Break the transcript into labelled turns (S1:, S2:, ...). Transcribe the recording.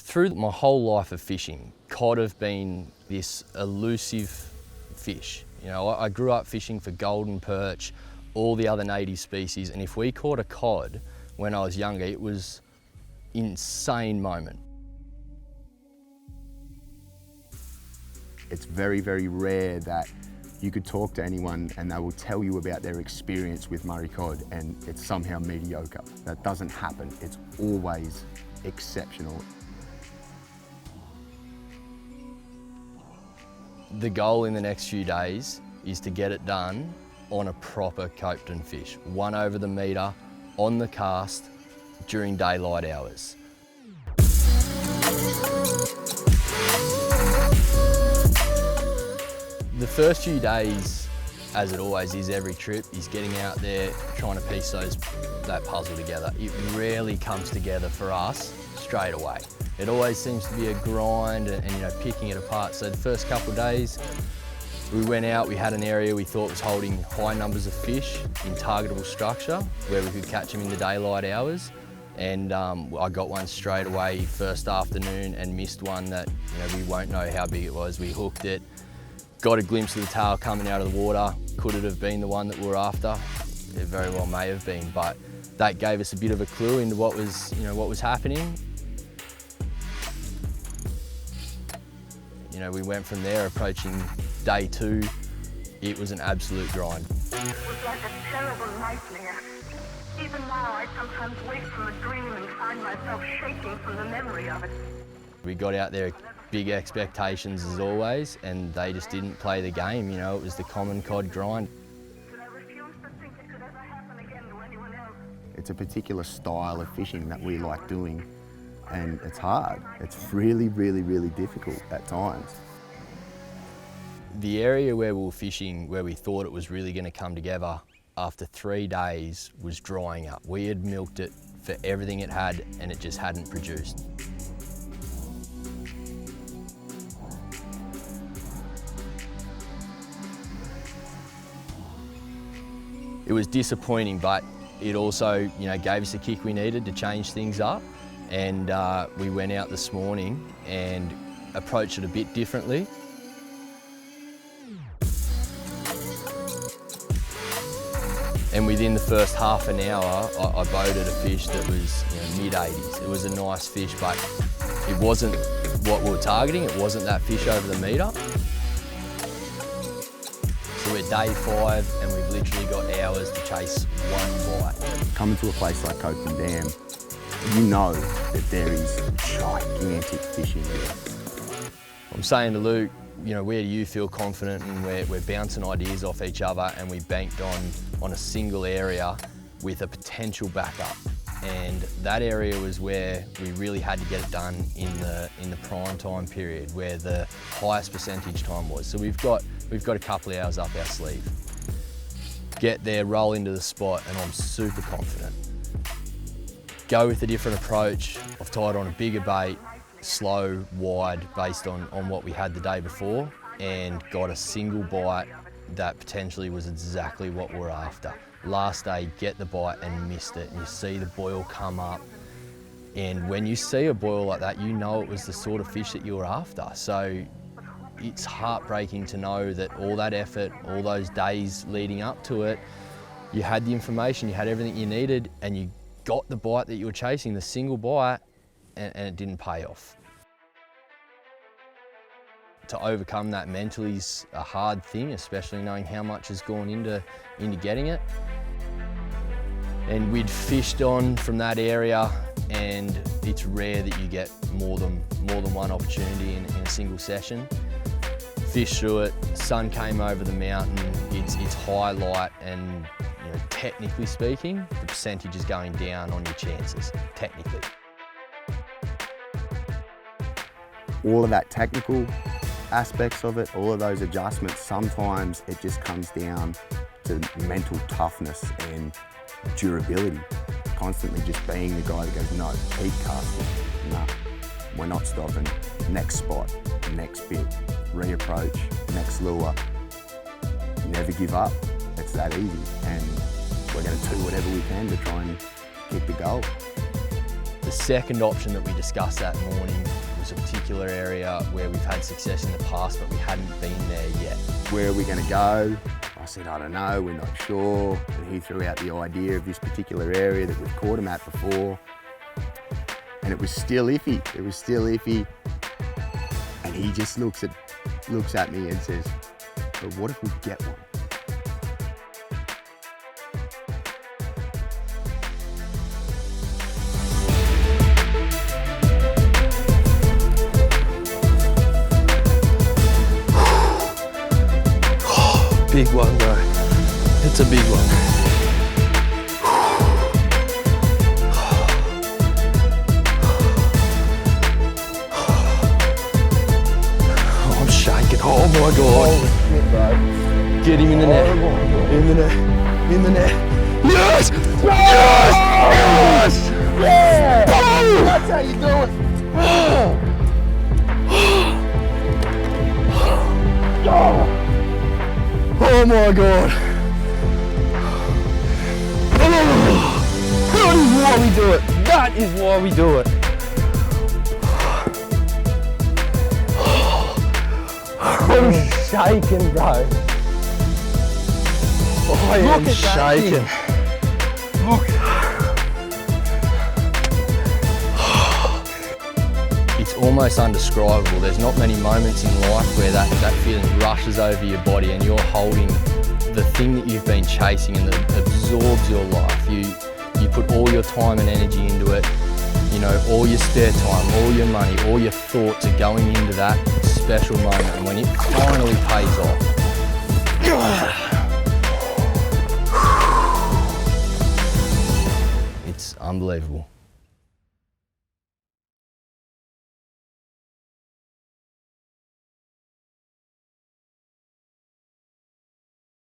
S1: Through my whole life of fishing, cod have been this elusive fish. You know, I grew up fishing for golden perch, all the other native species, and if we caught a cod when I was younger, it was an insane moment.
S2: It's very, very rare that you could talk to anyone and they will tell you about their experience with Murray cod and it's somehow mediocre. That doesn't happen. It's always exceptional.
S1: The goal in the next few days is to get it done on a proper Copeton fish, one over the metre, on the cast, during daylight hours. The first few days, as it always is every trip, is getting out there trying to piece that puzzle together. It rarely comes together for us straight away. It always seems to be a grind and you know, picking it apart. So the first couple of days, we went out, we had an area we thought was holding high numbers of fish in targetable structure where we could catch them in the daylight hours. And I got one straight away first afternoon and missed one that, you know, we won't know how big it was. We hooked it, got a glimpse of the tail coming out of the water. Could it have been the one that we were after? It very well may have been, but that gave us a bit of a clue into what was, you know, what was happening. You know, we went from there, approaching day 2. It was an absolute grind.
S3: It was like a terrible nightmare. Even now, I sometimes wake from a dream and find myself shaking from the memory of it.
S1: We got out there, big expectations as always, and they just didn't play the game. You know, it was the common cod grind.
S3: But I refuse to think it could ever happen again to anyone else.
S2: It's a particular style of fishing that we like doing, and it's hard. It's really, really, really difficult at times.
S1: The area where we were fishing, where we thought it was really going to come together, after 3 days was drying up. We had milked it for everything it had and it just hadn't produced. It was disappointing, but it also, you know, gave us a kick we needed to change things up. And we went out this morning and approached it a bit differently. And within the first half an hour, I boated a fish that was, you know, mid-80s. It was a nice fish, but it wasn't what we were targeting. It wasn't that fish over the metre. So we're day 5 and we've literally got hours to chase one bite.
S2: Coming to a place like Parsons and Dan, you know that there is gigantic fishing there.
S1: I'm saying to Luke, you know, where do you feel confident? And we're bouncing ideas off each other, and we banked on a single area with a potential backup. And that area was where we really had to get it done in the prime time period, where the highest percentage time was. So we've got a couple of hours up our sleeve. Get there, roll into the spot, and I'm super confident. Go with a different approach. I've tied on a bigger bait, slow, wide, based on what we had the day before, and got a single bite that potentially was exactly what we're after. Last day, get the bite and missed it, and you see the boil come up. And when you see a boil like that, you know it was the sort of fish that you were after. So it's heartbreaking to know that all that effort, all those days leading up to it, you had the information, you had everything you needed, and you got the bite that you were chasing, the single bite, and it didn't pay off. To overcome that mentally is a hard thing, especially knowing how much has gone into getting it. And we'd fished on from that area, and it's rare that you get more than one opportunity in a single session. Fished through it, sun came over the mountain, it's high light, and you know, technically speaking, the percentage is going down on your chances, technically.
S2: All of that technical aspects of it, all of those adjustments, sometimes it just comes down to mental toughness and durability. Constantly just being the guy that goes, no, keep casting, no, we're not stopping, next spot, next bit, reapproach, next lure. Never give up, it's that easy, and we're going to do whatever we can to try and kick the goal.
S1: The second option that we discussed that morning was a particular area where we've had success in the past, but we hadn't been there yet.
S2: Where are we going to go? I said, I don't know, we're not sure. And he threw out the idea of this particular area that we've caught him at before. And it was still iffy. It was still iffy. And he just looks at me and says, but what if we get one?
S1: Big one, bro. It's a big one. I'm shaking. Oh my God. Get him in the net. In the net. In the net. Yes! Yes! Yes! Yeah! That's how you do it. Oh my God. That is why we do it. That is why we do it. I'm shaking, bro. I am shaking. Look. It's almost undescribable. There's not many moments in life where that feeling rushes over your body and you're holding the thing that you've been chasing and that absorbs your life. You put all your time and energy into it, you know, all your spare time, all your money, all your thoughts are going into that special moment, and when it finally pays off, it's unbelievable.